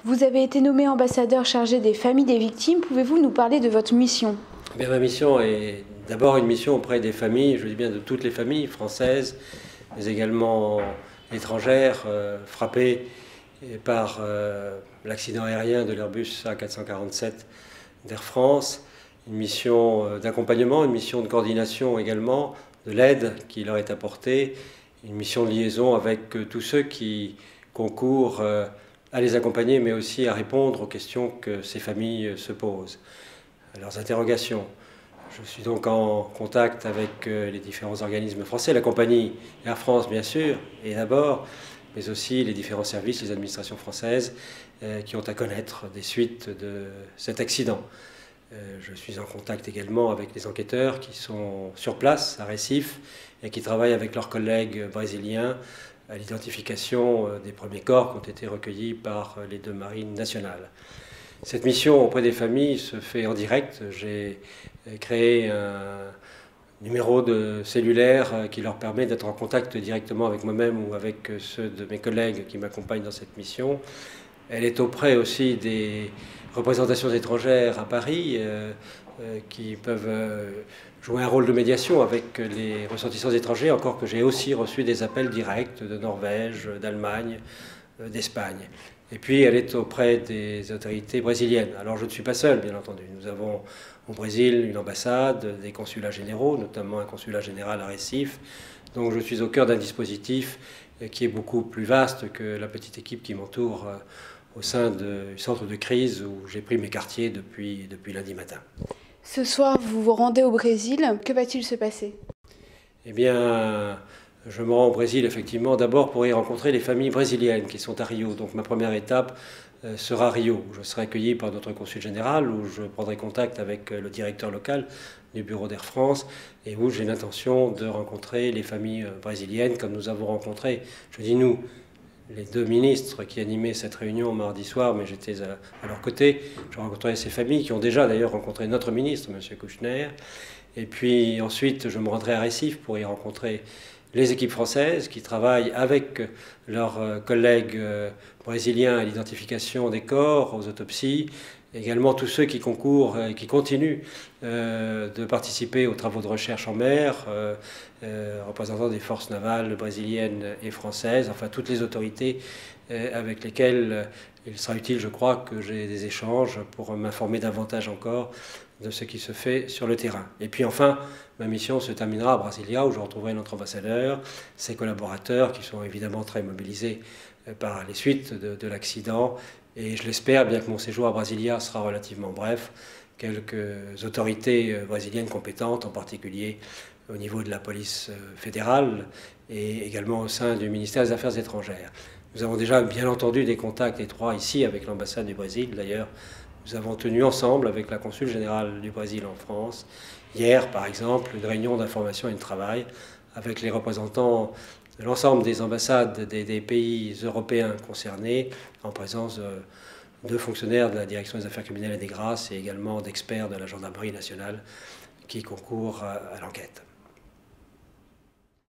Vous avez été nommé ambassadeur chargé des familles des victimes. Pouvez-vous nous parler de votre mission? Bien, ma mission est d'abord une mission auprès des familles, je dis bien de toutes les familles françaises, mais également étrangères, frappées par l'accident aérien de l'Airbus A447 d'Air France. Une mission d'accompagnement, une mission de coordination également, de l'aide qui leur est apportée, une mission de liaison avec tous ceux qui concourent à les accompagner, mais aussi à répondre aux questions que ces familles se posent, à leurs interrogations. Je suis donc en contact avec les différents organismes français, la compagnie Air France bien sûr, et d'abord, mais aussi les différents services, les administrations françaises qui ont à connaître des suites de cet accident. Je suis en contact également avec les enquêteurs qui sont sur place à Recife et qui travaillent avec leurs collègues brésiliens à l'identification des premiers corps qui ont été recueillis par les deux marines nationales. Cette mission auprès des familles se fait en direct. J'ai créé un numéro de cellulaire qui leur permet d'être en contact directement avec moi-même ou avec ceux de mes collègues qui m'accompagnent dans cette mission. Elle est auprès aussi des représentations étrangères à Paris qui peuvent jouer un rôle de médiation avec les ressortissants étrangers, encore que j'ai aussi reçu des appels directs de Norvège, d'Allemagne, d'Espagne. Et puis elle est auprès des autorités brésiliennes. Alors je ne suis pas seul, bien entendu. Nous avons au Brésil une ambassade, des consulats généraux, notamment un consulat général à Recife. Donc je suis au cœur d'un dispositif qui est beaucoup plus vaste que la petite équipe qui m'entoure au sein du centre de crise où j'ai pris mes quartiers depuis lundi matin. Ce soir, vous vous rendez au Brésil. Que va-t-il se passer? Eh bien, je me rends au Brésil effectivement d'abord pour y rencontrer les familles brésiliennes qui sont à Rio. Donc ma première étape sera Rio. Je serai accueilli par notre consul général où je prendrai contact avec le directeur local du bureau d'Air France et où j'ai l'intention de rencontrer les familles brésiliennes comme nous avons rencontré, je dis nous, les deux ministres qui animaient cette réunion mardi soir, mais j'étais à leur côté. Je rencontrerai ces familles qui ont déjà d'ailleurs rencontré notre ministre, M. Kouchner. Et puis ensuite, je me rendrai à Recife pour y rencontrer les équipes françaises qui travaillent avec leurs collègues brésiliens à l'identification des corps, aux autopsies, également tous ceux qui concourent et qui continuent de participer aux travaux de recherche en mer, représentants des forces navales brésiliennes et françaises, enfin toutes les autorités avec lesquelles il sera utile, je crois, que j'ai des échanges pour m'informer davantage encore de ce qui se fait sur le terrain. Et puis enfin, ma mission se terminera à Brasilia, où je retrouverai notre ambassadeur, ses collaborateurs, qui sont évidemment très mobilisés par les suites de l'accident. Et je l'espère, bien que mon séjour à Brasilia sera relativement bref, quelques autorités brésiliennes compétentes, en particulier au niveau de la police fédérale et également au sein du ministère des Affaires étrangères. Nous avons déjà bien entendu des contacts étroits ici avec l'ambassade du Brésil. D'ailleurs, nous avons tenu ensemble avec la consul générale du Brésil en France, hier par exemple, une réunion d'information et de travail avec les représentants de l'ensemble des ambassades des pays européens concernés, en présence de fonctionnaires de la direction des affaires criminelles et des grâces et également d'experts de la gendarmerie nationale qui concourent à l'enquête.